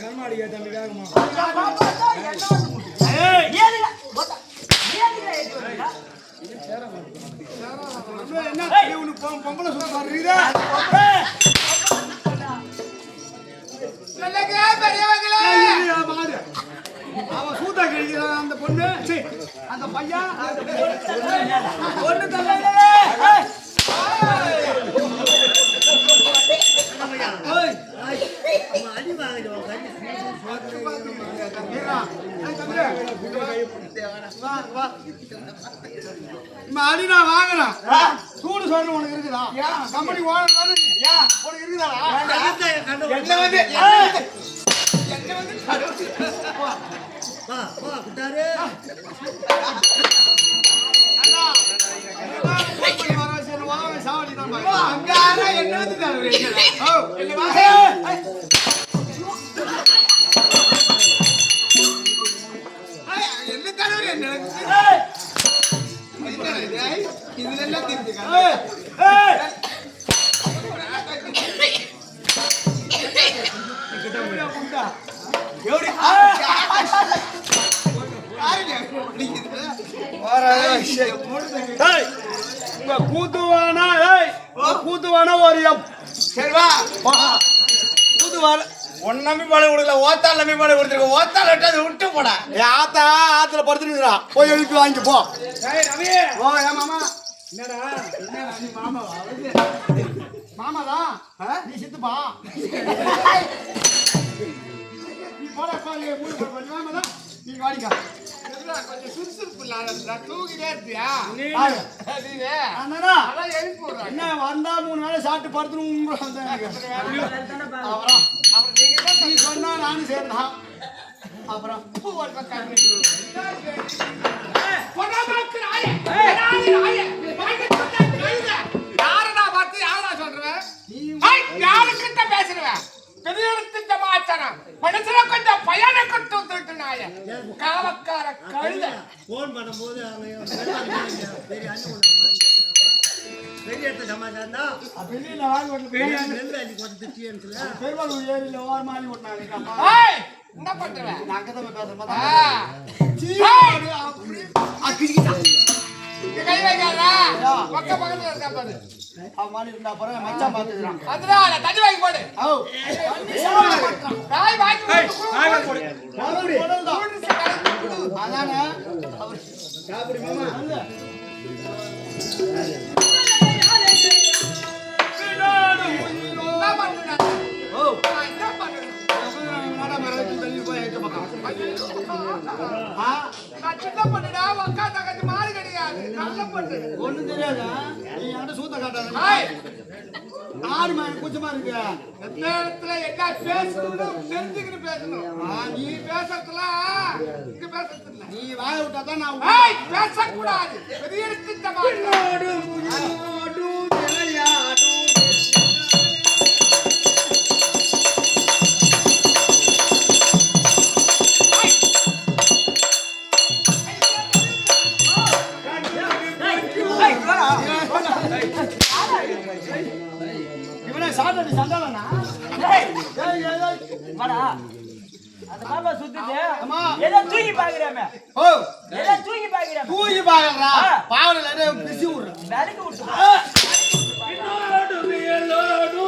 கர்மாடியா தம்பி வேகமா என்ன பொம்பளை சொல்றீங்க அவன் சூத்தா கழிக்கிறான் அந்த பொண்ணு அந்த பையன் பொண்ணு அடினா வாங்கலாம் சூடு சொல்ற உனக்கு இருக்குதா கம்பெனி ஓனர் உனக்கு இருக்குதா என்ன வந்து என்ன தலைவர் என்ன இதெல்லாம் கூத்துவானா கூத்துவானா ஒரு சரிவா கூத்துவான ஒன்னம்பி பாலை கொடுக்கல ஓத்தால் நம்பி பாலை கொடுத்துருக்க ஓத்தால் விட்டு விட்டு போடா ஆத்தா ஆத்துல படுத்துருக்குறா போய் எழுப்பி வாங்கி போ ஓ ஏன் மாமா என்னடா என்ன நீ மாமா மாமாதான் நீ சித்துப்பா நீ போடா மாமாதான் நீ வாடிக்கா கொஞ்சம் சுறுசுறுப்பு தூக்கிட்டே இருப்பியா என்ன வந்தா 3 வேளை சாப்பிட்டு படுத்துணும் நீ சொன்னா நானும் சேர்ந்தான் அப்புறம் யாரடா பார்த்து யாரா சொல்றேன் யாருக்கிட்ட பேசுறேன் பெரிய சமாச்சாரம் மனசுல கொஞ்சம் பயனை கொண்டு நாய காவக்கார கழுத போன் பண்ணும்போது பெரிய சமாச்சாரம் தான் வெளியில வாங்கி பெரிய பெருமாள் ஏரியில ஓரமாலி ஓட்டினாங்க என்ன பண்றேன் நாங்க தான் கை வைக்காதா பக்க பக்கத்துல இருக்கா பாரு அவன் இருந்தா பாரு மச்சான் பாத்துறான் அதனால தண்ணி வாங்கி போடு காய் வாங்கி போடு அதானே சாப்பிடு மாமா ஒண்ணு தெரியாதா நீ யாரும் சூத்த காட்டாத ஆறு மாதிரி கூச்சமா இருக்கு நேரத்துல என்ன பேசணும் தெரிஞ்சுக்கிட்டு பேசணும் நீ பேசத்துல இங்க பேசத்துல நீ வாய விட்டாதான் நான் பேசக்கூடாது பெரிய இவனே சாட்டடி சண்டாலனா வாடா அந்த பாப்பா சுத்திட்டு ஏதோ தூக்கி பாக்குறேமே ஓ ஏதோ தூக்கி பாக்குறா பாவல பிசி ஊரு வேலைக்கு விட்டு இன்னோடு மேலோடு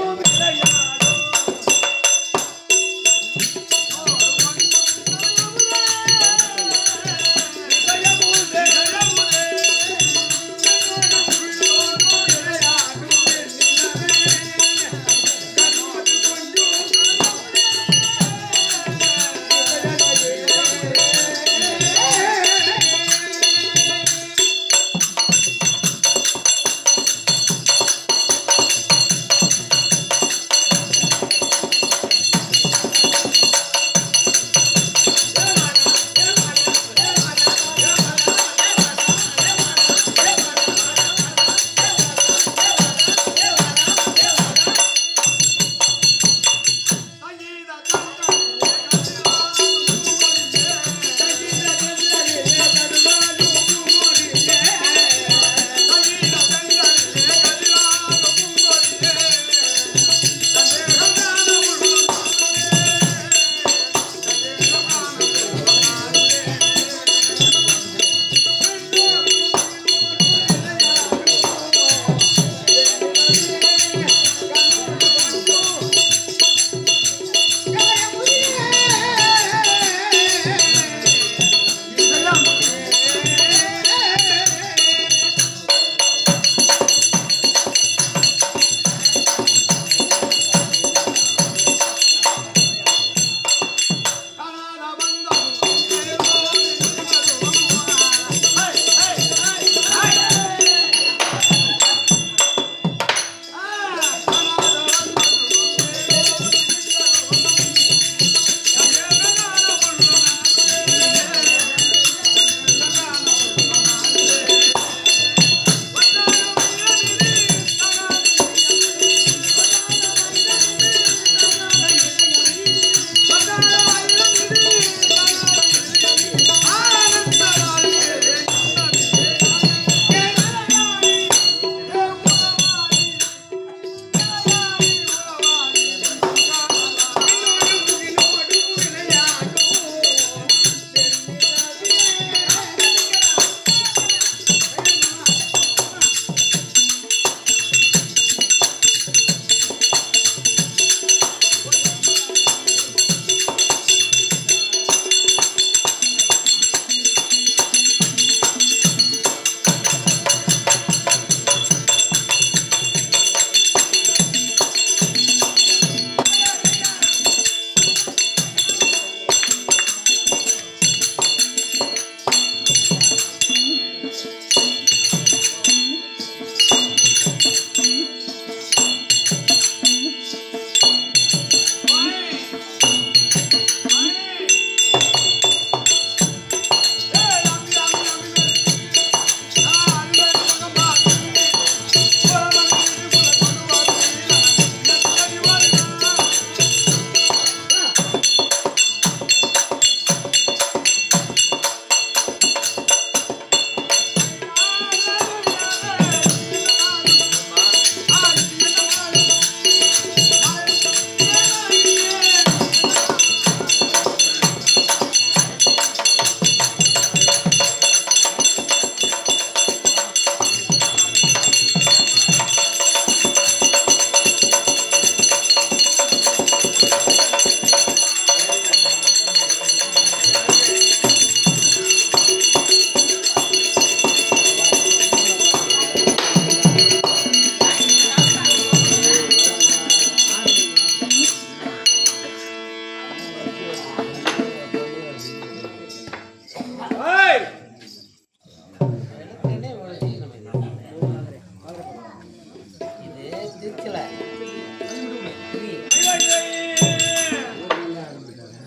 ஏய்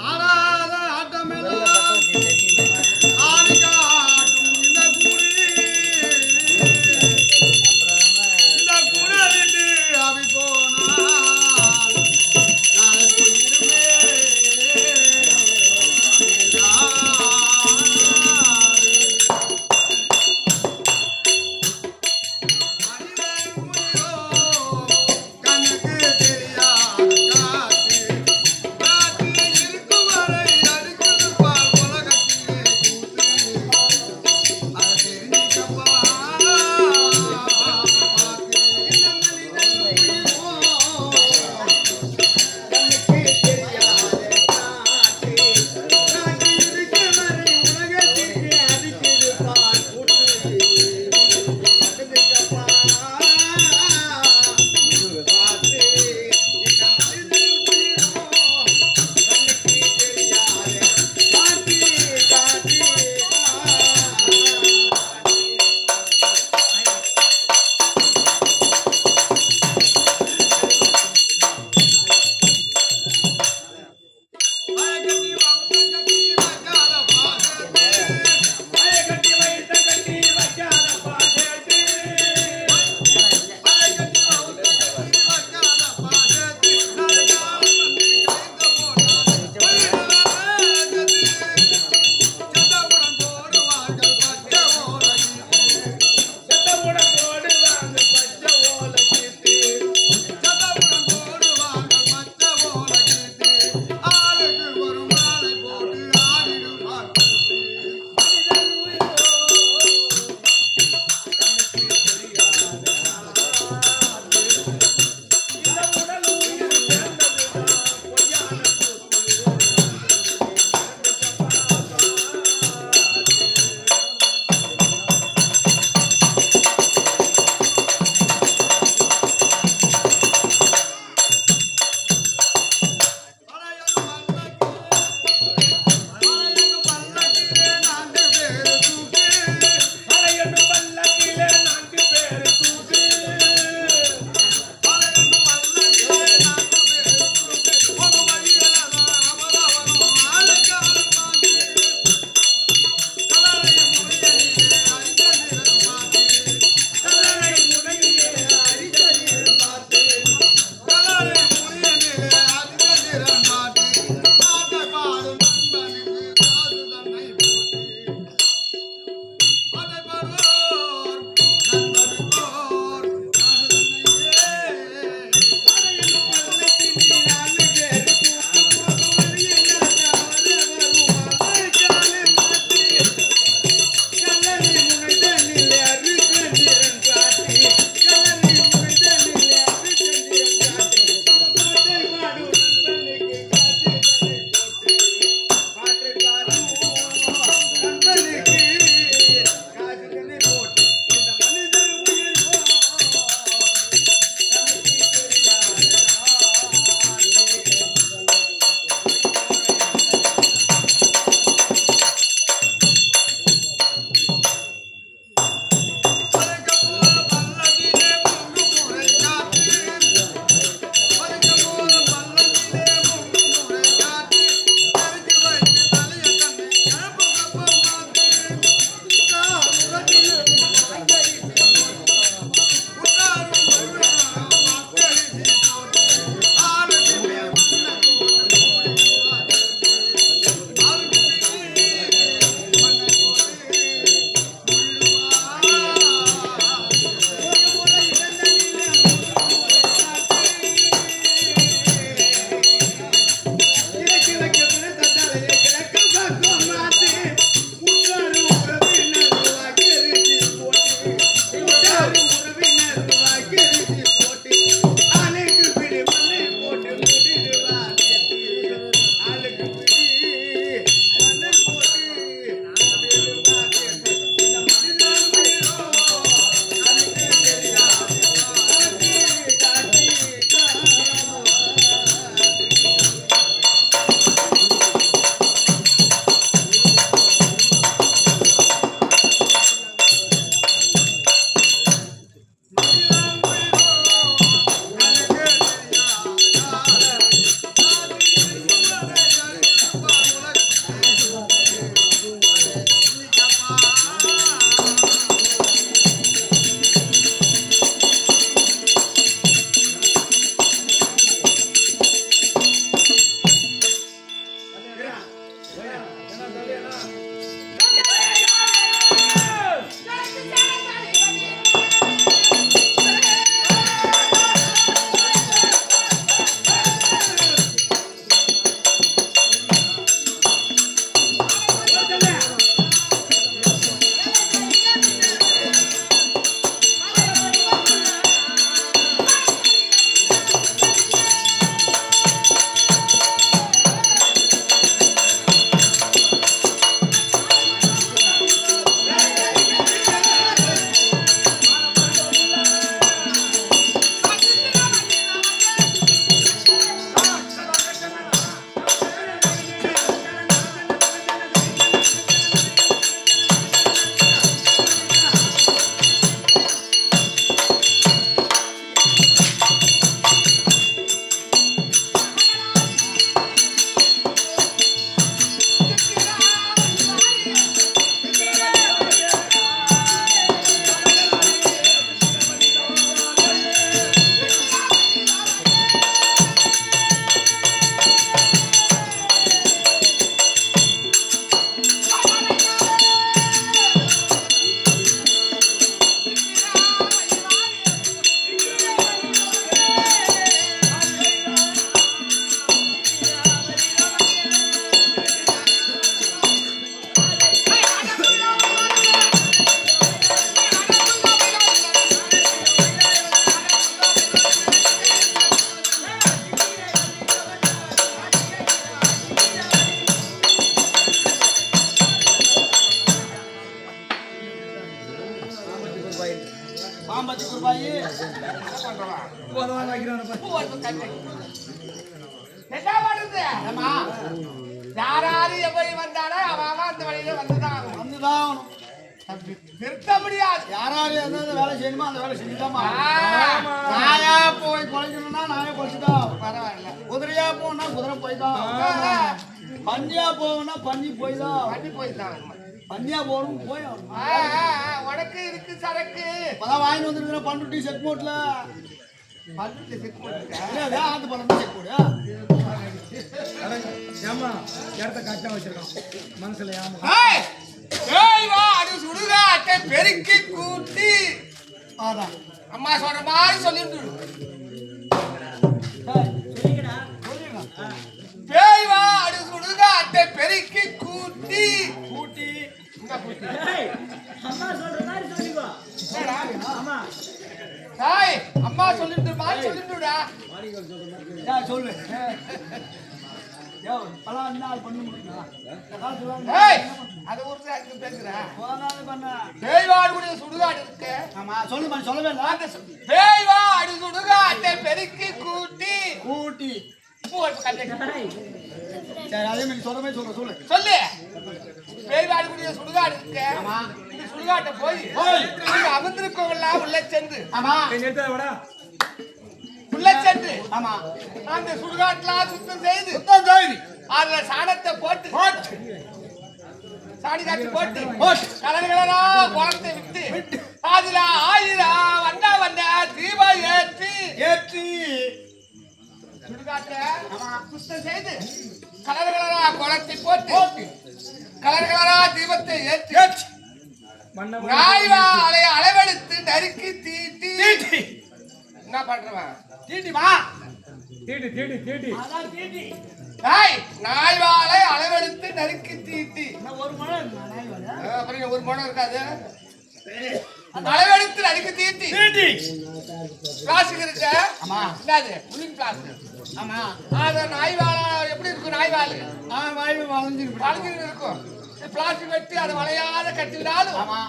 ஆடாத ஆட்டமெல்லாம் ஆடி காட்டும் இந்த கூடை விட்டு அவி போனால் நான் போயிடுவேன். பாம்பத்தி ரூபாய் என்ன பண்ணுது யாராரு எப்படி வந்தானோ அவன் அந்த வழியில வந்துதான் நிறுத்த முடியாது. யாராரு எந்த வேலை செய்யணுமோ அந்த வேலை செஞ்சுட்டாமா. நாயா போய் குறைக்கணும்னா நாயை குறைச்சிட்டோம், பரவாயில்ல. குதிரையா போனா குதிரை போய்தான், பன்னியா போகணும்னா பன்னி போய்தான், பன்னியா போகணும் போய் உனக்கு இருக்கு சரக்கு இப்பதான் வாங்கி வந்துருக்கிற பண்ருட்டி செக் போட்ல பண்ருட்டி செக் போட்டு ஆத்து பழம் செக் போடு. ஏமா இடத்த கரெக்டா வச்சிருக்கோம் மனசுல ஏமா சுடுகாட்டை பெருக்கி கூட்டி அதான் அம்மா சொல்ற மாதிரி சொல்லிட்டு பேய்வா அடு சுடுகாட்டை பெருக்கி கூட்டி கூட்டி அம்மா சொல்ற மாதிரி சொல்லிக்கோ. ஆமா தாய் அம்மா சொல்லிட்டு மாதிரி சொல்லிட்டுடா சொல்லு. பலாம் நாள் பண்ண முடியுமா? அது ஒரு பேசுற பண்ண பேய்வாடு சுடுகாடு இருக்கு. ஆமா சொல்லு சொல்லவே இல்லை. அந்த பேய்வாடு சுடுகாட்டை பெருக்கி கூட்டி கூட்டி சரி அதே மாதிரி சொல்ற மாதிரி சொல்ற சொல்லு சொல்லு. பேய்வாடு கூடிய சுடுகாடு இருக்கு. இந்த சுடுகாட்டை போய் அமர்ந்திருக்கவங்களாம் உள்ள சென்று ஆமா உள்ள சென்று ஆமா அந்த சுடுகாட்டெல்லாம் சுத்தம் செய்து அதுல சாணத்தை போட்டு சாணி காட்சி போட்டு கலர் கலரா குளத்தை விட்டு அதுல 1000 வண்ண தீபம் ஏற்றி சுடுகாட்டை சுத்தம் செய்து கலர் கலரா குளத்தை போட்டு கலர் கலரா தீபத்தை ஏற்றி நாய்வா அளவெடுத்து நறுக்கி தீட்டி என்ன பண்றவன் தீட்டிமா தீட்டி நாய்வாலை அளவெடுத்து நறுக்கி தீட்டி ஒரு மணம் அப்புறம் ஒரு மணம் இருக்காது. அளவெடுத்து நறுக்கி தீட்டி பிளாஸ்டிக் இருக்கு. என்னது புளின் பிளாஸ்டிக். ஆமா அத நாய்வாலை எப்படி இருக்கும்? நாய்வால் வாய்வு வளைஞ்சிருக்கு இருக்கும். பிளாஸ்டிக் வெட்டி அதை வளையாத கட்டினாலும் ஆமா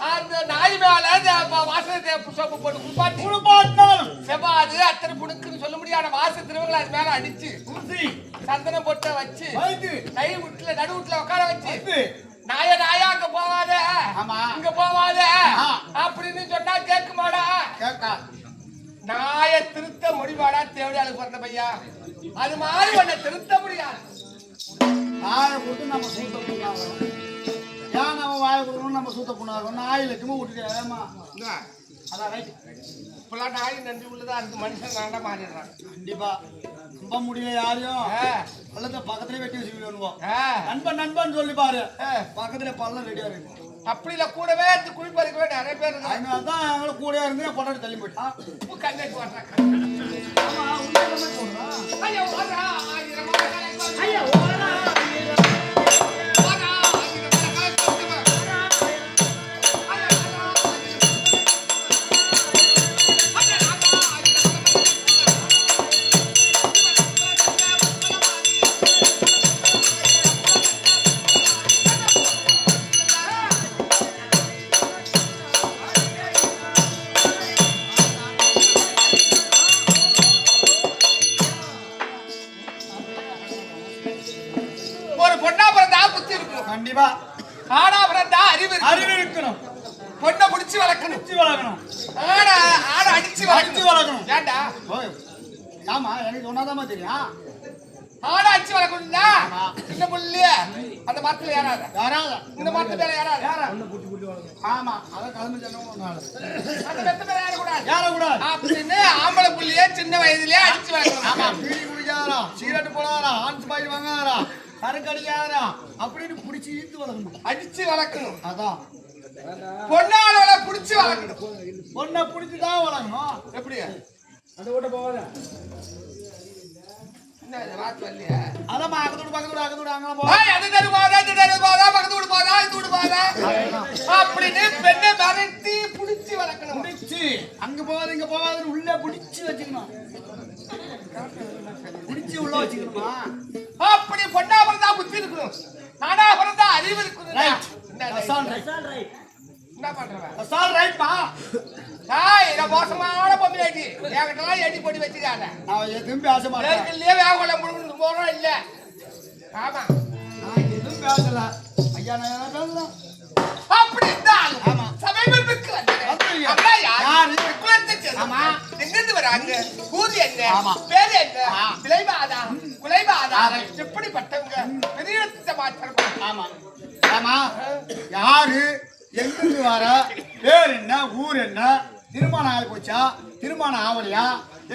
அந்த நாய் மேல வாசனை சோப்பு போட்டு குளிப்பாட்டினாலும் செவ்வாது அத்தனை புடுக்குன்னு சொல்ல முடியாத வாச திருவங்களை அது மேல அடிச்சு சந்தனம் பொட்டை வச்சு கை வீட்டுல நடு வீட்டுல உட்கார வச்சு நாயா அங்க போவாத இங்க போவாத அப்படின்னு சொன்னா கேட்குமாடா? நாய திருத்த முடிவாடா? தேவையாளு பிறந்த பையா அது மாதிரி உன்னை திருத்த முடியாது. நாயை போட்டு நம்ம சூத்த புண்ணாகும். ஏன் நம்ம வாயை கொடுக்கணும் நம்ம சூத்த புண்ணாகும்? நாய் லட்சமும் விட்டுட்டு ஏமா அதான் ரைட். இப்பெல்லாம் நாய் நன்றி உள்ளதா இருக்கு. மனுஷன் வேண்டாம் மாறிடுறான். கண்டிப்பா நம்ப முடியல யாரையும். பள்ளத்தை பக்கத்துலயே வெட்டி வச்சுக்கணும். நண்பன் நண்பன் சொல்லி பாரு, பக்கத்துல பள்ளம் ரெடியா இருக்கு. அப்படி இல்ல, கூடவே இருந்து குழி பறிக்கவே நிறைய பேர் இருக்காங்க. அதனாலதான் எங்களை கூடயா இருந்து பொட்டாட்டி தள்ளி போயிட்டான். கண்ணாடி போடுறாங்க. ஆமா, உண்மையிலே போடுறான். ஐயா ஓரா ஆயிரம் ஐயா ஓரா ஒரு பொண்ணா பிறந்தா புத்தி இருக்கணும். கண்டிப்பா ஆனா பிறந்தா அறிவு அறிவு இருக்கணும். பொண்ணை முடிச்சு வளர்க்கணும். குச்சி வளர்க்கணும். ஆனா ஆட அடிச்சு வளர்க்கணும். ஏண்டா? ஓய், ஆமா, எனக்கு சொன்னாதாம்மா தெரியும். ஆட அடிச்சு வளர்க்கணும்னா சின்ன புள்ளிய அந்த மரத்துல ஏறாத. யாராவது இந்த மரத்து மேல ஏறாத. ஆமா, அதான் கிளம்பி சொன்னவங்க அந்த மெத்த மேல ஏறக்கூடாது. யாரக்கூடாது அப்படின்னு ஆம்பளை புள்ளிய சின்ன வயதுலயே அடிச்சு வளர்க்கணும். ஆமா, பீடி குடிக்காரா, சிகரெட் போடாரா, ஹான்ஸ் பாய் வாங்காரா, சரக்கு அடிக்காரா அப்படின்னு புடிச்சு இழுத்து வளர்க்கணும். அடிச்சு வளர்க்கணும். அதான் பொண்ணாளோட புடிச்சு வளர்க்கணும். பொண்ணை புடிச்சுதான் வளர்க்கணும். எப்படி அந்த ஓட்ட போவாத என்ன இது வாத்து வரலையா? அதான் அக்கத்தோடு அங்கெல்லாம் போ. அது தரு போதா, இது தரு போதா, பக்கத்து வீடு போதா, இது வீடு போதா அப்படின்னு பெண்ணை மிரட்டி புடிச்சு வளர்க்கணும். புடிச்சு அங்க போகாது இங்க போகாதுன்னு உள்ள புடிச்சு வச்சுக்கணும். புடிச்சு உள்ள வச்சுக்கணுமா? அப்படி பொண்ணா பிறந்தா புத்தி இருக்கணும். நானா பிறந்தா அறிவு இருக்கணும். ரைட். என்ன பண்றவன்? அசால் ரைட்பா. இதை மோசமான பொம்மையாட்டி என்கிட்டலாம் எடி போட்டு வச்சுக்காத. நான் எதுவும் பேச மாட்டேன். நேர்கிலேயே வேக கொள்ள முடியும் போறோம் இல்ல. ஆமா, நான் எதுவும் பேசல. ஐயா, நான் என்ன பேசலாம்? அப்படி இருந்தால் ஆமா. சமீபம் மிக்க வந்தது. அப்படியா? அப்படியா? யார்? யாரு? குலத்தை சேர்ந்தவன். ஆமா. எங்கிருந்து வராங்க? ஊர் என்ன? ஆமா. பேரு என்ன? ஆ. விளைவாதா? குலைவாதா? ஆமா. எப்படிப்பட்டவங்க? பெரிய மாற்றம். ஆமா ஆமா, யாரு, எங்கிருந்து வர, பேர் என்ன, ஊர் என்ன, திருமணம் ஆகி போச்சா, திருமணம் ஆகலையா,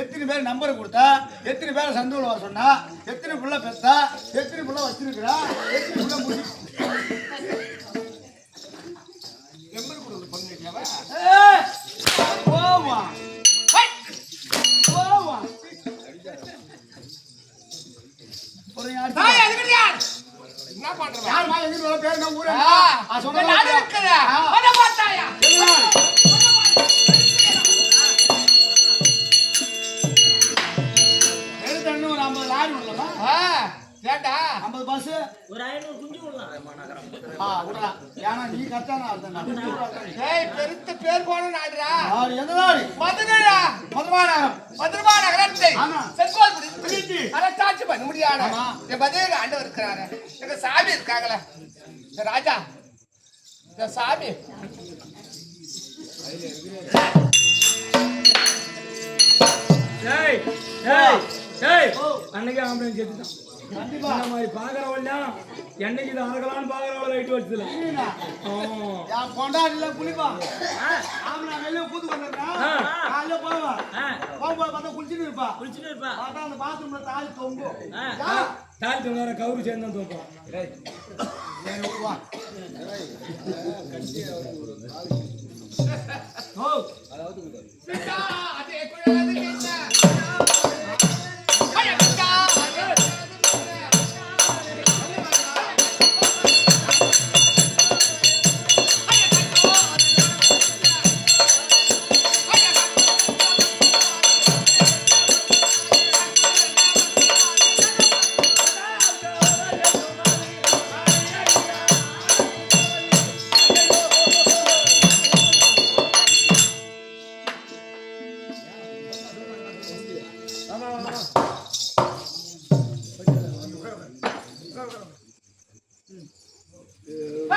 எத்தனை பேர் நம்பர் கொடுத்தா, எத்தனை பேரை சந்தூர்ல வர சொன்னா, எத்தனை பிள்ளை பெத்தா, எத்தனை பிள்ளை வச்சிருக்கிறா, எத்தனை பிள்ளை முடி எம்பர் கொடுக்குற பொண்ணு இல்லவா? போவா போவா ஒரு தாய் அதுக்கு யார்? என்ன பண்றவன்? யார் மேல எங்கிருந்து வர, பேர் என்ன, ஊர் ஆ, என்ன, சொன்ன நாடு இருக்குற. அத பார்த்தாயா? எழுத்தண்ணு ஒரு 50 லாரி விடலாமா? ஏண்டா 50 பஸ் ஒரு 500 குஞ்சு விடலாம். விடலாம். ஏன்னா நீ கரெக்டான ஆள் தான். ஏய், பெருத்த பேர் போன நாடுடா. நாடு எந்த நாடு? மதுரைடா. மதுராநகரம். மதுரமா நகரத்தை ஆமா. செங்கோல் பிடித்து. பிடித்து அரசாட்சி பண்ண முடியாத ஆமா. என் பதினேழு ஆண்டவர் இருக்கிறாரு. எங்க சாமி இருக்காங்களே, இந்த ராஜா, இந்த சாமி டேய் டேய் டேய், அன்னைக்கு ஆம்பளை செத்துட்டான். கண்டிப்பா. இந்த மாதிரி பாக்குறவெல்லாம் என்னைக்கு இது அறக்கலான்னு பாக்குறவள லைட் வச்சதுல. என் பொண்டாட்டில குளிப்பா. ஆமா, வெளியே கூத்து கொண்டிருக்கான். காலையில போவா. போகும்போது பார்த்தா குளிச்சுட்டு இருப்பா. பார்த்தா அந்த பாத்ரூம்ல தாலி தொங்கும். தாலி தொங்கார கவுரு சேர்ந்து தூக்கம். ஏய், வா. பிதா, அதே குழந்தை என்ன? ஐயா, பிதா, அதே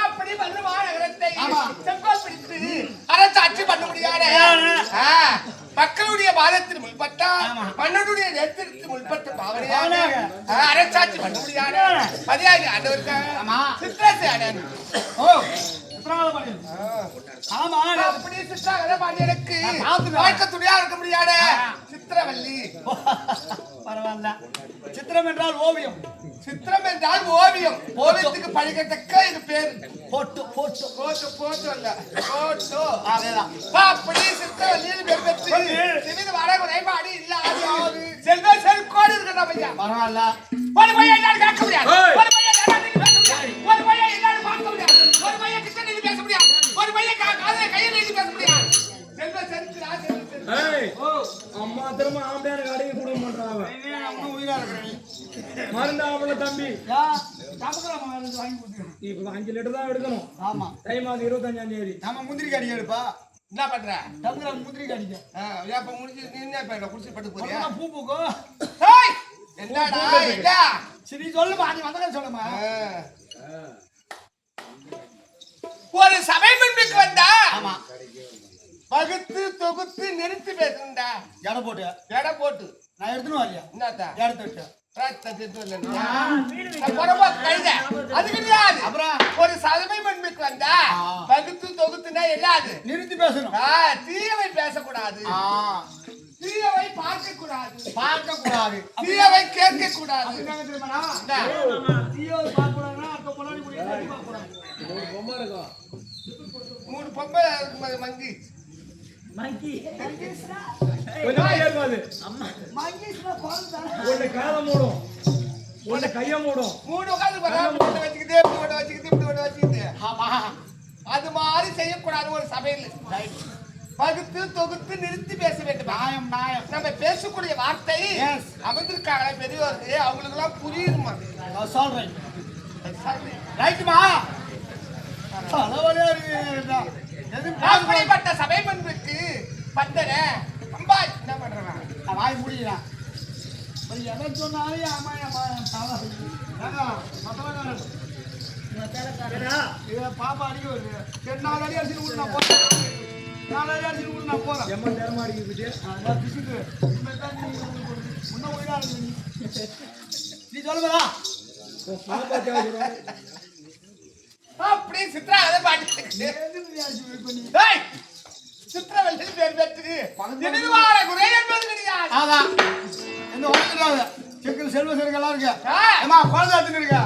அப்படி வள்ளுவா நகரத்தை ஆமா. செங்கோல் பிடித்து அரசாட்சி பண்ண முடியாத மக்களுடைய பாதத்தில் முன்பட்டா ஆமா. மன்னனுடைய நேத்திற்கு முன்பட்ட பாவனையாக பாவனையாக. அரசாட்சி பண்ண முடியாத பதியாகி ஆண்டவருக்கு ஆமா. சித்திரத்தை அடையணும். ஓ, சித்திரால பாண்டியன். ஆமா அப்படி சித்திரால பாண்டியனுக்கு நான் பார்த்துட்டேன். வாழ்க்கை துணையா இருக்க முடியாத சித்திரவல்லி. பரவாயில்ல. சித்திரம் என்றால் ஓவியம். சித்திரம் என்றால் ஓவியம். ஓவியத்துக்கு பழிக்கத்தக்க இது பேரு. போட்டோ போட்டோ போட்டோ போட்டோ இல்ல போட்டோ. அதேதான். அப்படி சித்திரவல்லியில் பேர் பெற்று சிறிது வடகுறை பாடி இல்லாது செல்வ செல்கோடு இருக்கிற பையன். பரவாயில்ல. ஒரு பையன் எல்லாரும் கேட்க முடியாது. ஒரு பையன் எல்லாரும் பேச முடியாது. ஒரு பையன் எல்லாரும் பார்க்க முடியாது. ஒரு பையன் கிட்ட நின்று பேச முடியாது. ஒரு பையன் காதுல கையில நின்று பேச முடியாது. செல்வ செல்கிறா செல்வ செல்கிறா. ஏய் அம்மா திரும்ப ஆம்பளையான கடையை கூட பண்றாங்க. அவனும் உயிரா இருக்கிறான். மருந்து ஆம்பளை தம்பி யா தம்புறமா வாங்கி கொடுத்துறேன். இப்ப 5 லிட்டர் தான் எடுக்கணும். ஆமா. டைம் ஆகுது 25ஆம் தேதி. நம்ம முந்திரி காடி எடுப்பா. என்ன பண்ற? தம்புற முந்திரி காடிங்க. அப்ப முடிஞ்சு நீ என்ன பண்ண குடிச்சு பட்டு போறியா? ஒருமா பூ பூக்கும். ஏய் என்னடா என்ன? சரி சொல்லுமா நீ வந்தத சொல்லுமா. ஒரு சபை முன்னுக்கு வந்தா ஆமா. பகுத்து தொகுத்து நிறுத்தி பேசுண்டா. எடை போட்டு. எடை போட்டு நான் எடுத்துன்னு வரலையா? என்னத்தா? எடுத்து விட்டு. ஒரு சபை முன்னுக்கு வந்தா பகுத்து தொகுத்துனா எல்லாது நிறுத்தி பேசணும். தீயவை பேசக்கூடாது. தீயவை பார்க்க கூடாது. பார்க்க கூடாது. தீயவை கேட்க கூடாது. என்னங்க தெரியுமாடா? தீயோ பார்க்க கூடாதுன்னா அப்ப பொன்னாடி குடி பார்க்க கூடாது. ஒரு பொம்மை இருக்கும். 3 பொம்பை மங்கி கொஞ்சம் கையா இருக்காது. மங்கேஷ்னா கோல்தானே. ஒண்ணு காதை மூடும். ஒண்ணு கைய மூடும். 3 உட்கார்ந்து பாரு. இப்படி வச்சுக்கிட்டு இப்படி வச்சுக்கிட்டு இப்படி வச்சுக்கிட்டு. ஆமா. அது மாதிரி செய்யக்கூடாது ஒரு சபையில். பகுத்து தொகுத்து நிறுத்தி பேச வேண்டும். நியாயம் நியாயம். நம்ம பேசக்கூடிய வார்த்தை அமர்ந்திருக்காங்களே பெரியவருக்கு அவங்களுக்கு எல்லாம் புரியுதுமா. நான் சொல்றேன். ரைட்டுமா. அளவலே இருக்கு. அப்படிப்பட்ட சபை முன்புக்கு பந்தன அம்பா என்ன பண்றாங்க? வாய் முடியலாம். ஒரு எதை சொன்னாலே ஆமா ஆமா தாவா. இத பாப்பா அடிக்க வருது. 4 அடி அடிச்சு விட்டு நான் போறேன். 4 அடி அடிச்சு விட்டு நான் போறேன். எம்மன் நேரமா அடிக்குது. நான் பிசிக்கு. முன்ன உயிரா இருக்கு நீ. நீ சொல்லுடா. பாப்பா கேக்குறா. அப்படி சித்ரா அதை பாட்டு சித்திரவல்லி பேர் பெற்று திருவார குறை என்பது கிடையாது. அதான் இந்த உலகத்துல செக்கில் செல்வ செருக்கெல்லாம் இருக்கு. ஏமா குழந்தை வச்சுன்னு இருக்க.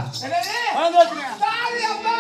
குழந்தை வச்சுங்க. சாரி அம்மா.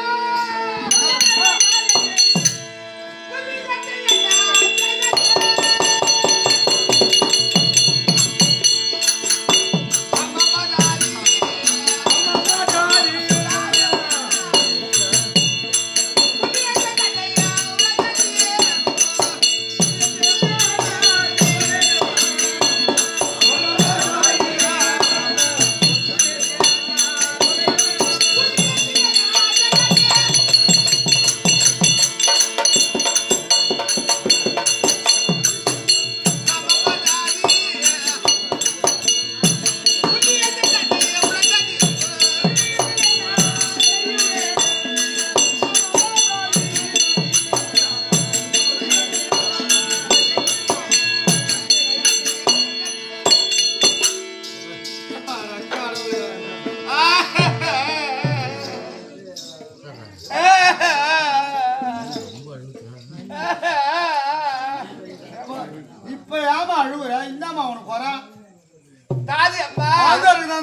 இப்ப ஏமா அழுவுற? என்னமா உனக்கு வர? தாதி அம்மா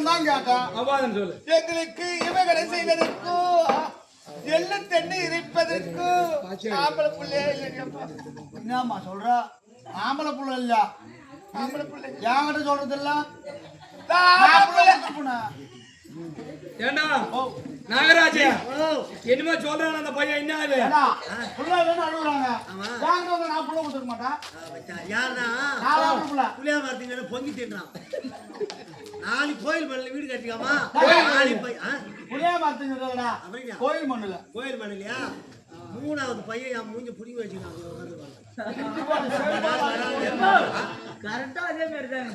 தான் கேட்டேன். அவாதம் சொல்லு. எங்களுக்கு இவகளை செய்வதற்கும் எள்ளு தென்னை இறைப்பதற்கும் ஆம்பளை பிள்ளையே இல்லையப்பா. என்னம்மா சொல்ற? ஆம்பளை புள்ள இல்ல. ஆம்பளை பிள்ளை என்கிட்ட சொல்றது இல்ல. ஆம்பளை ஏண்டா நாகராஜ என்னமா சொல்றான் அந்த பையன்? என்ன அது புள்ள வேணும் அழுகுறாங்க. என்கிட்ட வந்து நான் புள்ள கொடுத்துக்க மாட்டேன். யாருன்னா நான் புள்ள புளியா மரத்துக்கு பொங்கி தின்றான். நாளைக்கு கோயில் மண்ணில் வீடு கட்டிக்காமா? புளியா மரத்துங்கிறதா கோயில் மண்ணுல. கோயில் மண்ணிலையா? 3வது பையன் என் மூஞ்சி புடிங்கி வச்சுக்கான். கரெக்டா அதே மாதிரி தான்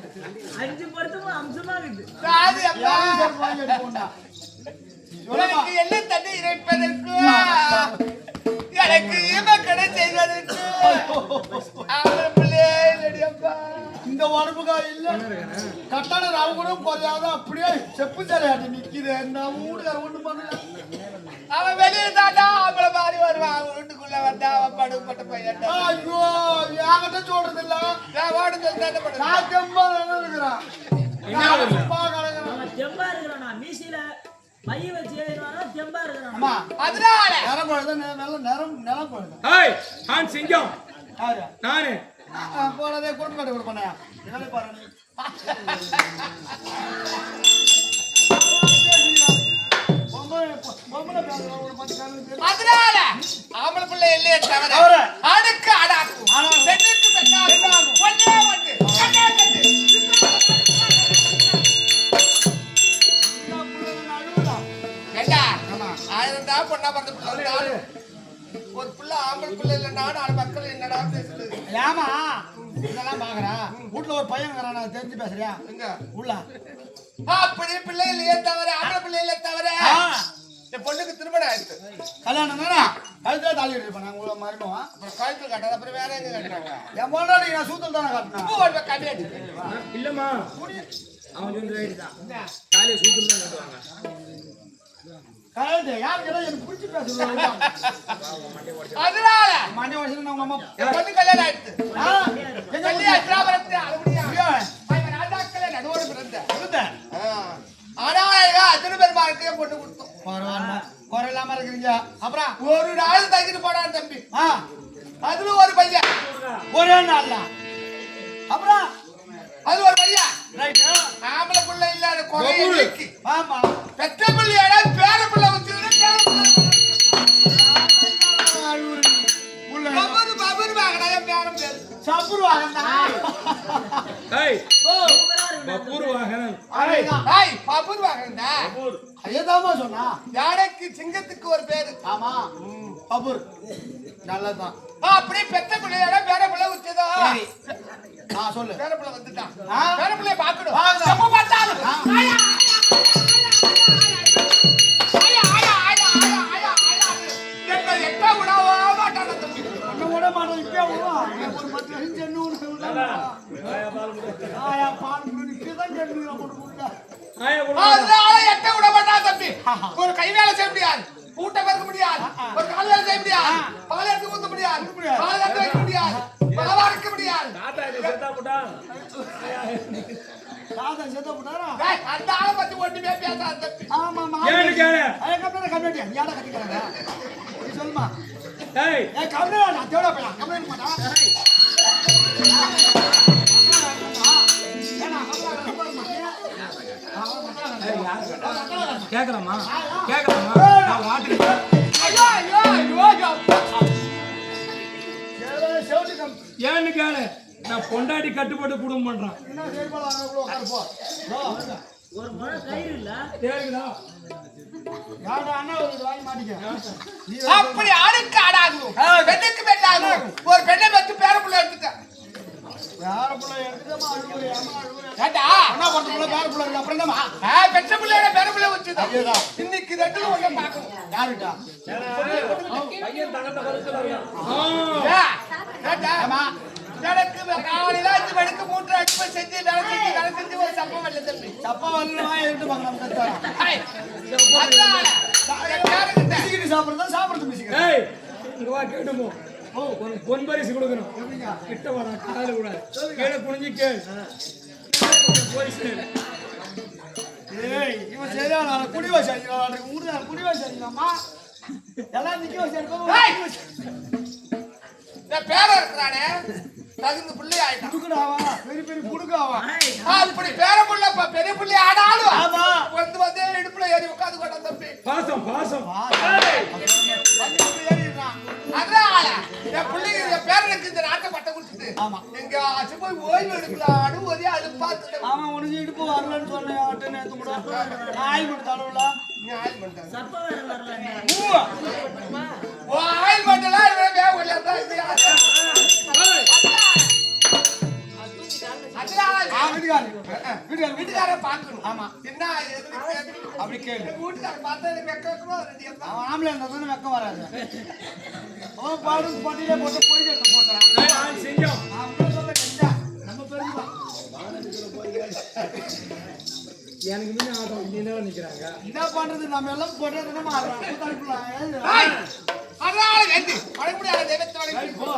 5 பொருத்தமும் அம்சமா இருக்கு. தாதி அம்மா வாங்கி எடுத்துக்கோண்டா. எனக்கு எள்ளு தண்ணி இறைப்பதற்கு எனக்கு இமக்கடை செய்வதற்கு ஆம்பளை பிள்ளையே இல்லையப்பா. இந்த உடம்புக்கா இல்ல கட்டான ராவு கூட போதாத அப்படியே செப்பு சாலையாட்டி நிக்குது. இந்த வீட்டுக்கார ஒண்ணு பண்ணல. அவன் வெளியே தாண்டா அவளை மாறி வருவான். அவன் வீட்டுக்குள்ள வந்தா அவன் படுப்பட்ட பையன். ஐயோ யார்கிட்ட சொல்றது இல்ல. நான் வாடு சொல்லி என்ன பண்ணுறேன்? நான் தெம்பா இருக்கிறேன். தெம்பா கிடக்குறேன். அவன் தெம்பா இருக்கிறானா மீசில பைய வச்சு ஏறினானா தெம்பா இருக்கிறானா அம்மா அதனால நேரம் போடுது நல்ல நேரம் போடுது. ஏய் ஆன் சிங்கம் யாரு நானு போனதே குடும்பம் கொடுப்பேன். என்ன பாரு நீ அதனால ஆம்பளை பிள்ளை இல்லையே தவிர அடுக்கு அடாக்கும் பெண்ணுக்கு பெண்ணாகும் ஒன்னே ஒன்று கண்ணே கண்ணு. ஏண்டா 1000 தான் பொண்ணா பிறந்த பிள்ளை ஒரு பிள்ளை ஆம்பளை பிள்ளை இல்லைன்னா நாலு மக்கள் என்னடா பேசுது? ஏமா இதெல்லாம் பாக்குறா வீட்டுல ஒரு பையன் இருக்கிறான் தெரிஞ்சு பேசுறியா? எங்க உள்ள அப்படி பிள்ளை இல்லையே தவிர ஆம்பளை பிள்ளை இல்லையே தவிர என் பொண்ணுக்கு திருமணம் ஆயிடுச்சு. கல்யாணம் தானே கழுத்துல தாலி இருப்பேன் உங்களை மருமவன். அப்புறம் கழுத்துல கட்டாது அப்புறம் வேற எங்க கட்டுறாங்க? என் பொண்ணாடி நான் சூத்தல் தானே காட்டினேன். கம்மியாச்சு இல்லம்மா அவன் சொல்லி ரைட்டு தான் காலையை சூத்துல தான் கட்டுவாங்க. கழுத்து யாரு கேட்டா எனக்கு பிடிச்சி பேசுறேன். அதனால மண்டி வயசுல உங்க அம்மா என் பொண்ணு கல்யாணம் ஆயிடுச்சு. எங்க கல்யாணம் திராபரத்து அலுவலியா ராஜாக்களே நடுவோடு பிறந்த ஆனா அத்தனை பேர் மார்க்கே பொண்ணு கொடுத்தோம். பரவாயில்ல குறை இல்லாம இருக்கிறீங்க. அப்புறம் ஒரு நாள் தங்கிட்டு போனான் தம்பி. அதுல ஒரு பையன் ஒரே நாள்ல அப்புறம் அது ஒரு பையன் ரைட் ஆம்பளை பிள்ளை இல்லாத குறைய ஆமா பெற்ற பிள்ளையாடா பேர பிள்ளை வச்சு பபரு பபரு வாங்கடா என் பேரம் பேரு சாப்பிடு வாங்கடா. ஏய் பப்பூர் வாகனம் ஏய் பபரு வாங்கடா ஐயதாமா சொன்னா யானைக்கு சிங்கத்துக்கு ஒரு பேரு. ஆமா பபுர் நல்லதான். அப்படியே பெத்த பிள்ளையாடா பேர பிள்ளை வச்சதா சொல்லு பேர பிள்ளை வந்துட்டான். ஆ? பேர பிள்ளைய பாக்கணும் வாங்க. எப்ப பார்த்தாலும் ஆ. ஆயா ஆயா ஆயா ஆயா ஆயா ஆயா ஆயா என்ன எட்ட விடாவா மாட்டான தம்பி. ஒண்ணு விட மாட்டோம். இப்பயே விடுவான். ஒரு 10 வருஷம் சென்னு ஆயா பால் குடி இப்பதான் கேட்டு போட்டு அதனால எட்ட விட மாட்டான் தம்பி. ஒரு கை வேலை செய்ய முடியாது, கூட்ட பெருக்க முடியாது, ஒரு கால் வேலை செய்ய முடியாது, பால் எடுத்து ஊத்த முடியாது, பால் எடுத்து வைக்க முடியாது, பால் அரைக்க முடியாது. தாத்தா இதை செத்தா போட்டான். சாதம் செத்த போட்டாரா? ஏய், அந்த ஆளை பத்தி ஒண்ணுமே பேசாத தம்பி. ஆமா ஆமா ஏன்னு கேளு. கம்ப்ளைண்ட் யாரா கட்டிக்கிறாங்க நீ சொல்லுமா. ஏய் ஏய் கம்ப்ளைண்ட் நான் தேட போலாம் கம்ப்ளைண்ட் பண்ணா கேக்குறமா கேக்குறமா நான் வாட்டி ஐயோ ஐயோ ஐயோ ஐயோ. ஏன்னு கேளு. நான் பொண்டாடி கட்டுப்பட்டு குடும்பம் பண்றான். என்ன செயல்பாடு உட்காரு போ. ஒரு முறை கயிறு இல்ல கேக்குதா? யாரா அண்ணா ஒரு வாங்கி மாட்டிக்க. நீ அப்படி ஆணுக்கு ஆடாகும், பெண்ணுக்கு பெண்ணாகும். ஒரு பெண்ணை பத்தி பேர பிள்ளை எடுத்துட்ட. யார புள்ள எடுத்துமா அழுகுறியா அம்மா அழுகுறியா. ஏண்டா அண்ணா பண்ண புள்ள பேர புள்ள இல்ல அப்புறம் என்னமா? பெற்ற பிள்ளையோட பேர பிள்ளை வச்சுதான் அதேதான். இன்னைக்கு ரெண்டுல ஒண்ணு பார்க்கணும். யாருடா? பையன் தங்கத்தை வளர்த்துறாங்க. ஏண்டா எனக்கு காலையில 5 மணிக்கு 3 அடுப்பு செஞ்சு வேலை செஞ்சு ஒரு சம்பவம் இல்லை தம்பி. சப்பா வரலமா எடுத்து பாங்க நம்ம கத்தா. ஏய், அதனால என் பேருக்கிட்ட பிசிக்கிட்டு சாப்பிடுறதா சாப்பிடுறது பிசிக்கிட்டு. ஏய் இங்க வா கேட்டுமோ. உனக்கு பொன் பரிசு கொடுக்கணும். கிட்ட வாடா காலையில கூடாது. கீழே குனிஞ்சு கேளு. போலீஸ் ஏய் இவன் சரியான ஆளு. குடி வச்சு அடிக்கிறான். ஊர்ல குடி வச்சு அடிக்கலாமா? எல்லாம் நிக்க வச்சு ஏய்! அடிப்போம். என் பேர இருக்கிறானே தகுந்த பிள்ளை ஆயிட்டான். குடுக்குறாவா பெரிய பெரிய குடுக்காவா. அப்படி பேர பிள்ளை பெரிய பிள்ளை ஆனாலும் ஆமா. வந்து இடுப்புல ஏறி உட்காந்து கொண்டான் தம்பி. பாசம் பாசம். அதனால என் பிள்ளைங்க என் பேரனுக்கு இந்த நாட்டை பட்டம் கொடுத்துட்டு ஆமா. எங்க ஆச்சு போய் ஓய்வு எடுக்கலான்னு ஒரே அழுப்பாத்து. ஆமா உனக்கு இடுப்பு வரலன்னு சொன்னேன். ஆட்டு நேத்து கூட ஆயில் மட்டும் தடவுல. நீ ஆயில் பண்ணிட்டாங்க. சப்ப வேற வரல ஓ ஆயில் பண்ணலாம் வேக முடியாது. வீட்டுக்கார பாக்கணும். ஆமா. என்ன அப்படி கேளு. வீட்டுக்கார பார்த்தா எனக்கு வெக்க வைக்கணும். அவன் ஆம்பளை இருந்தா தானே வெக்கம் வராது. அவன் பாடு பட்டியிலே போட்டு போய்கிட்டு போட்டான். ஆன் சிங்கம். அவன் சொல்ல கெஞ்சா நம்ம பெருமா. எனக்கு முன்ன ஆட்டம் இங்கே நிக்கிறாங்க. என்ன பண்றது நம்ம எல்லாம் போட்டதுன்னு மாறுறோம் ஏய், அதனால வேண்டி வழிபடியாத தெய்வத்தை வணங்கி போ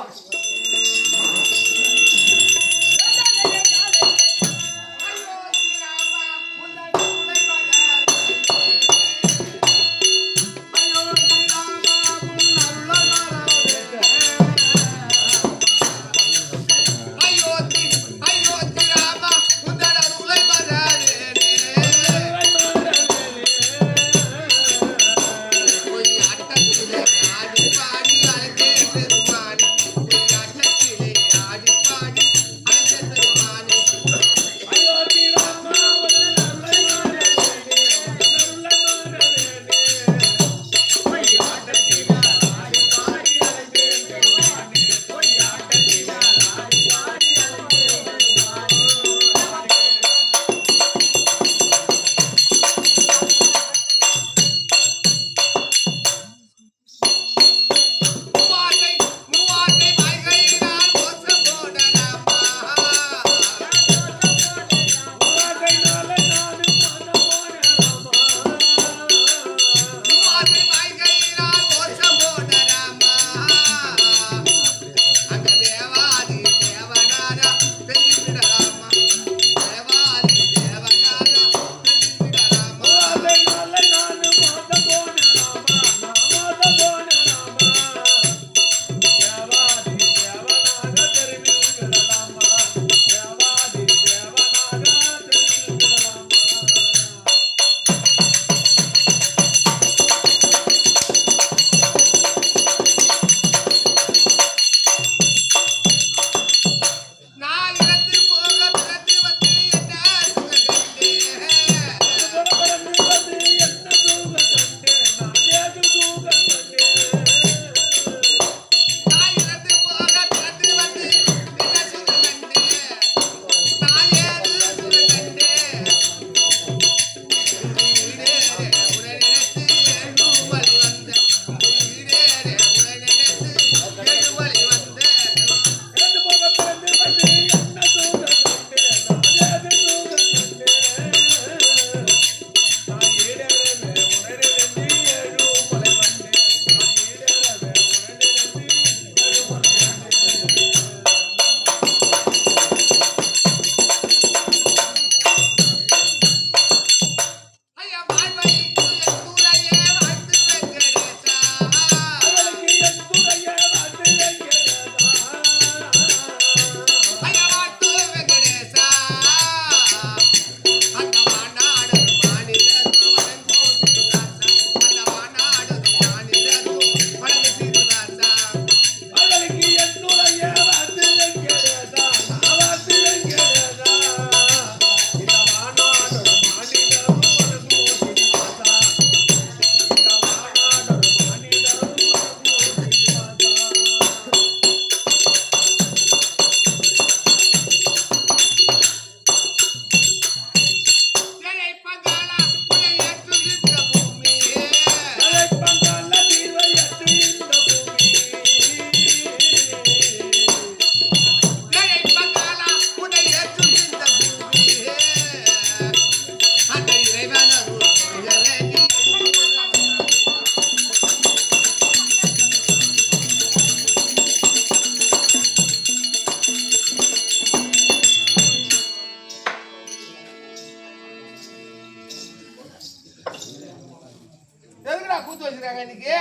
கூத்து வச்சிருக்காங்க இன்னைக்கு.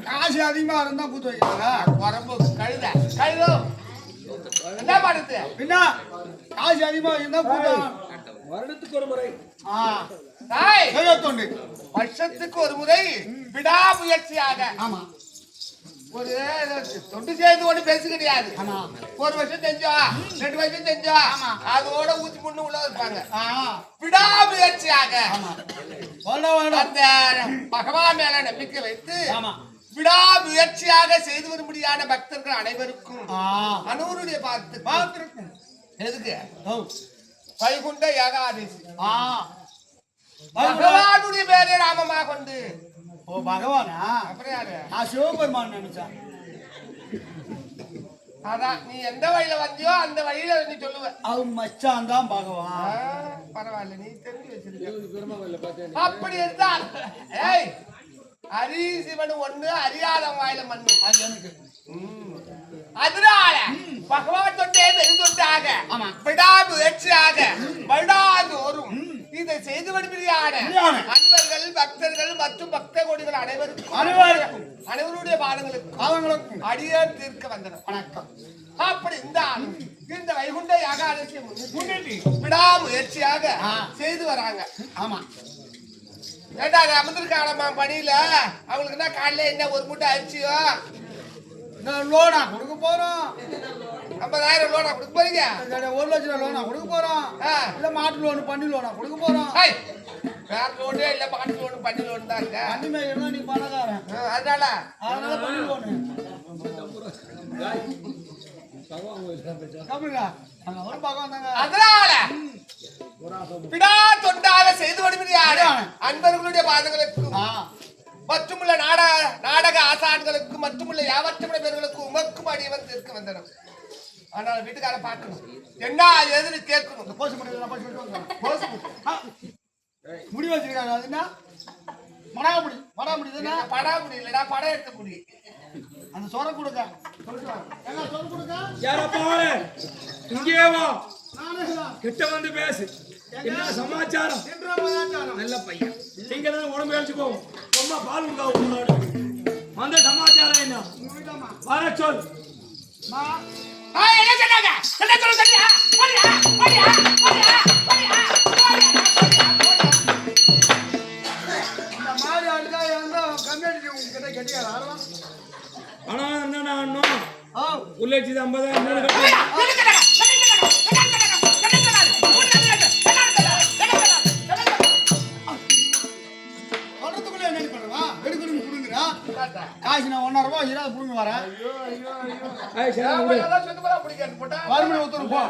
காசு அதிகமா இருந்தா கூத்து வைக்கிறாங்க. வரம்பு கழுத கழுதோ என்ன பாடுது பின்ன காசு அதிகமா இருந்தா கூத்து வருடத்துக்கு ஒரு முறை செய்யத்தோண்டு வருஷத்துக்கு ஒரு முறை விடாமுயற்சியாக ஆமா ஒரு தொண்டு சேர்ந்து ஒண்ணு பெருசு கிடையாது. ஒரு வருஷம் செஞ்சோம் 2 வருஷம் செஞ்சோம் அதோட ஊத்தி முன்னு உள்ள இருப்பாங்க. விடாமுயற்சியாக அந்த பகவான் மேல நம்பிக்கை வைத்து விடாமுயற்சியாக செய்து வரும்படியான பக்தர்கள் அனைவருக்கும் அனூருடைய பார்த்திருக்கும். எதுக்கு வைகுண்ட ஏகாதசி பகவானுடைய பேரை ராமமாக கொண்டு. ஓ பகவானா? அப்புறம் யாரு? நான் சிவபெருமான் நினைச்சேன். அதான் நீ எந்த வழியில வந்தியோ அந்த வழியில நீ சொல்லுவ. அவன் மச்சான் தான் பகவான். பரவாயில்ல, நீ தெரிஞ்சு வச்சிருக்க. அப்படி இருந்தா ஏய் அரிசிவன் ஒண்ணு அறியாத வாயில மண்ணு அது எனக்கு. அதனால பகவான் தொண்டே பெருந்தொண்டாக விடாமுயற்சியாக வருடாதோறும் இதை செய்து வருகிறான அன்பர்கள் பக்தர்கள் மற்றும் பக்த கோடிகள் அனைவருடைய பாதங்களுக்கும் அடியார் தீர்க்க வந்தனர். வணக்கம். அப்படி இந்த வைகுண்ட யாகாதசியை விடாமுயற்சியாக செய்து வராங்க. ஆமா, ஏண்டா அமர்ந்திருக்காளம்மா பணியில அவங்களுக்கு என்ன காலையில என்ன ஒரு மூட்டை அரிசியோ லோனா கொடுக்க போறோம். 50,000 லோனா கொடுக்க போறீங்க. 1 லட்சம் லோனா கொடுக்க போறோம். இல்ல மாட்டு லோனு பண்ணி லோனா கொடுக்க போறோம். வேற லோனே இல்ல மாட்டு லோனு பண்ணி லோன் தான் இருக்க. அனிமே இருந்தா நீ பணக்காரன். அதனால பண்ணி லோனு கம்மிங்க. அங்க ஒரு பக்கம் வந்தாங்க. அதனால விடா தொண்டாக செய்து வருகிறார் அன்பர்களுடைய பாதங்களுக்கும் மற்றுமுள்ள நாடக ஆசான்களுக்கு மற்றுமுள்ள யாவற்றமுடைய பேர்களுக்கு உமக்கும் அடியவன் தீர்க்க வந்தனர். ஆனால் வீட்டுக்கார பார்க்கணும் என்ன எதுன்னு கேட்கணும். முடி வச்சிருக்காங்க. அது என்ன மடாமுடி? மடாமுடி தானே? படாமுடி இல்லடா, படம் எடுத்த முடி. அந்த சொர கொடுங்க. சொர கொடுங்க. யாரப்பா இங்கே வா, கிட்ட வந்து பேசு. என்ன சமாச்சாரம்? நல்ல பையன். நீங்க உடம்பு கழிச்சு போவோம். ரொம்ப பால் உண்டாவும் அந்த சமாச்சாரம் என்ன வர சொல். என்ன சொன்னாங்க? என்ன சொல்ல சொன்னியா? இந்த மாதிரி ஆளுக்கா இருந்தா கம்யூனிட்டி உங்ககிட்ட கெட்டிக்கார ஆனா என்ன அண்ணன் உள்ள 50,000 காசு நான் 1,000 ரூபாய் இராது புடுங்க வரேன். வருமான ஒருத்தர் போ.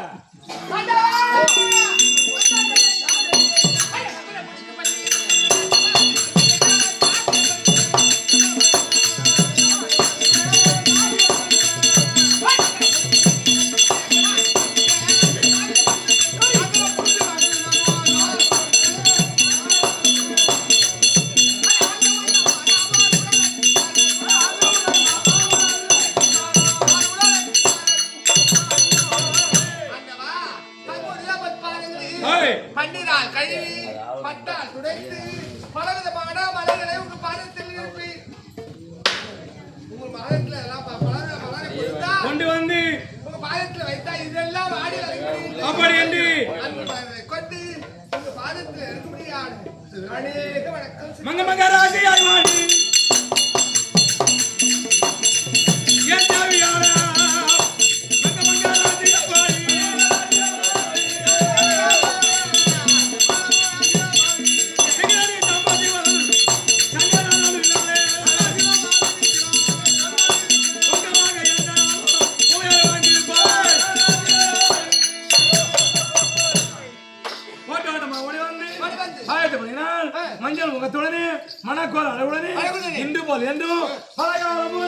பன்னிரால் கழுவி பட்டால் துடைத்து பலவிதமான மலர்களை உங்க பாதத்தில் நிறுத்தி உங்க பாதத்துல எல்லாம் கொண்டு வந்து உங்க பாதத்துல வைத்தா இதெல்லாம் ஆடி அப்படி என்று கொண்டு உங்க பாதத்துல இருக்க முடியாது. அநேக வணக்கம். மங்க மகராஜி ஆய்வாடி என் தேவியான மங்க மகராஜி ஆய்வாடி மஞ்சள் முகத்துடனே மணக்கோல் அளவுடனே இன்று போல் என்றும் பலகாலமும்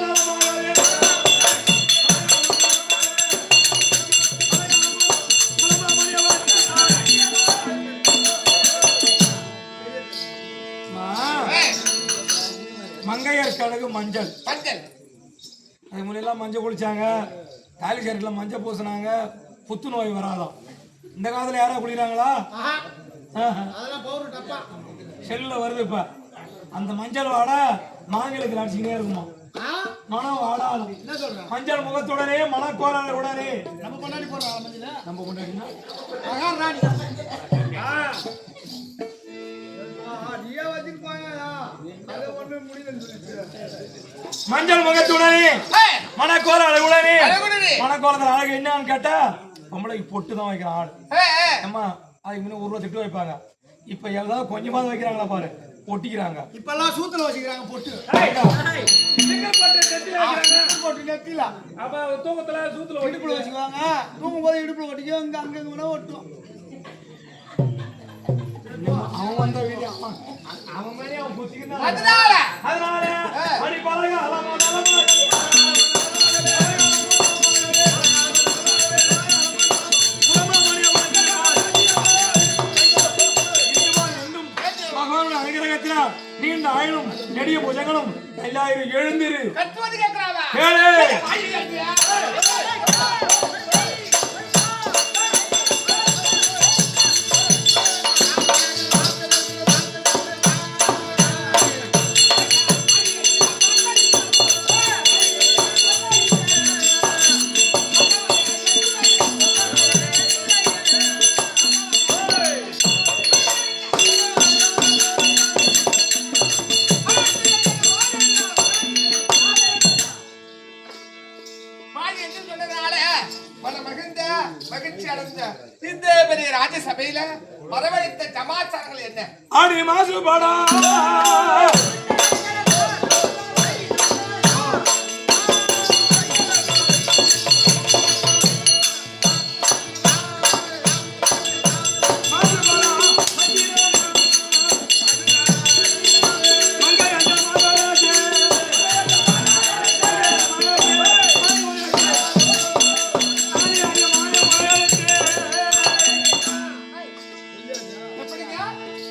மங்கையர் கழகு மஞ்சள் அது முன்னெல்லாம் மஞ்சள் குளிச்சாங்க, தாலி சரக்குல மஞ்சள் பூசினாங்க, புத்துநோய் வராதான். இந்த காலத்துல யாரா குளிக்கிறாங்களா? செல்லுல வருது. இப்ப அந்த மஞ்சள் வாடை மாநிலத்தில் அடிச்சுக்கிட்டே இருக்குமா, மனம் வாடாலும். மஞ்சள் முகத்துடனே மணக்கோரால் உடனே நம்ம கொண்டாடி போறோம். நம்ம கொண்டாடினா மஞ்சள் முகத்துடனே மணக்கோரால் உடனே. மணக்கோலத்தில் அழகு என்னன்னு கேட்டா பொம்பளைக்கு பொட்டு தான் வைக்கிற ஆள். அம்மா அதுக்கு முன்ன 1 ரூபா திட்டு வைப்பாங்க. இப்ப ஏதாவது கொஞ்சமாவது வைக்கிறாங்களா பாரு, ஒட்டிக்கிறாங்க. இப்ப எல்லாம் சூத்துல வச்சுக்கிறாங்க பொட்டு. போட்டு நெத்தில அப்ப தூக்கத்துல சூத்துல இடுப்புல வச்சுக்குவாங்க. தூங்கும் போது இடுப்புல ஒட்டிக்கோ, இங்க அங்க ஒட்டும். அவன் வந்த வீடு அவன் மாதிரி அவன் புத்திக்கிறான். அதனால அடி பழக புஜங்களும் எல்லாரும் எழுந்திரு. கத்துவது கேட்கிறாவா? கேளு. மகிழ்ச்சி அடைந்த இந்த பெரிய ராஜசபையில வரவழைத்த சமாச்சாரங்கள் என்ன? ஆடி மாசுபடா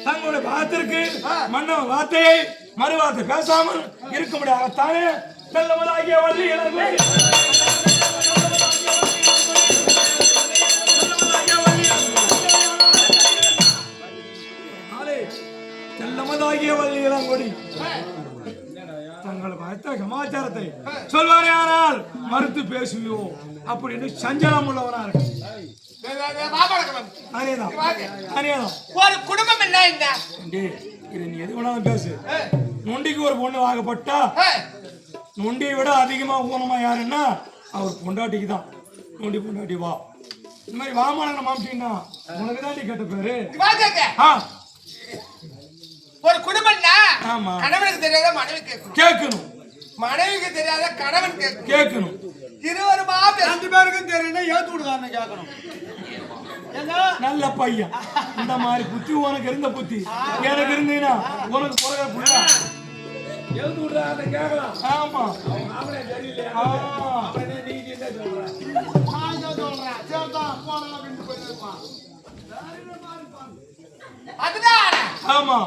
தங்களுடைய வார்த்தைக்கு மன்னன் வார்த்தையை மறுவார்த்தை பேசாமல் இருக்க முடியாதானே நல்லவனாகிய வள்ளி செல்லமதாகிய வள்ளி இளங்கொடி தங்கள் பார்த்த சமாச்சாரத்தை சொல்வாரே ஆனால் மறுத்து பேசுவியோ அப்படின்னு சஞ்சலம் உள்ளவனா இருக்கு. ஒரு குடும்பம் என்ன இந்த இது நீ எது வேணாலும் பேசு. நொண்டிக்கு ஒரு பொண்ணு வாங்கப்பட்டா நொண்டியை விட அதிகமா ஊனமா யாருன்னா அவர் பொண்டாட்டிக்கு தான். நொண்டி பொண்டாட்டி வா இந்த மாதிரி வாமானங்க மாமிச்சின்னா உனக்கு தான் நீ கேட்ட பேரு. ஒரு குடும்பம்னா ஆமா கணவனுக்கு தெரியாத மனைவி கேட்கணும், மனைவிக்கு தெரியாத கணவன் கேட்கணும். இருவருமா ரெண்டு பேருக்கும் தெரியும்னா ஏத்து விடுதான்னு கேட்கணும். நல்ல பையன். இந்த மாதிரி புத்தி உனக்கு இருந்த புத்தி எனக்கு இருந்தீங்கன்னா உனக்கு பிறகு புள்ள எழுந்து விடுறாங்க கேட்கலாம். ஆமா அதுதான் ஆமா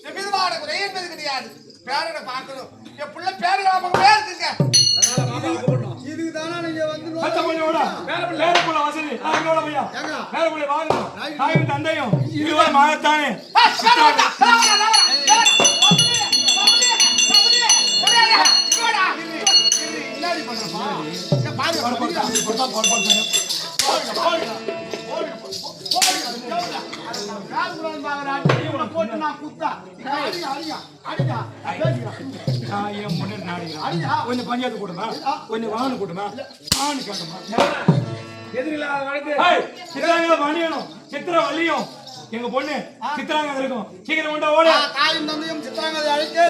எவ்விதமான குறை என்பது கிடையாது. பேரனை பார்க்கணும் என் பிள்ளை பேரலாமவே இருக்குங்க. இதுக்கு தானே நீங்க வந்து பேரப்புள்ள வசதி பேரப்புள்ள வாங்கணும். தாயும் தந்தையும் இருவர் மகத்தானே போட்டு நான் குத்தா கொஞ்சம் பஞ்சாயத்து கூட்டமா கொஞ்சம் வாகனம் கூட்டமா ஆணு கேட்டமா சித்திராங்க மணியனும் சித்திர வள்ளியும் எங்க பொண்ணு சித்திராங்க இருக்கும். சீக்கிரம் கொண்டா ஓட. தாயும் தந்தையும் சித்திராங்க அழைக்க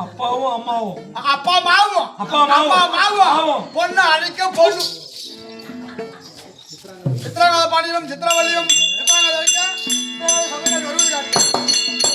அப்பாவும் அம்மாவும் அப்பா மாவும் அப்பா மாவும் பொண்ணு அழைக்க பொண்ணு சித்திராங்க பாண்டியனும் சித்திரவல்லியும் சித்திராங்க அழைக்க வருவது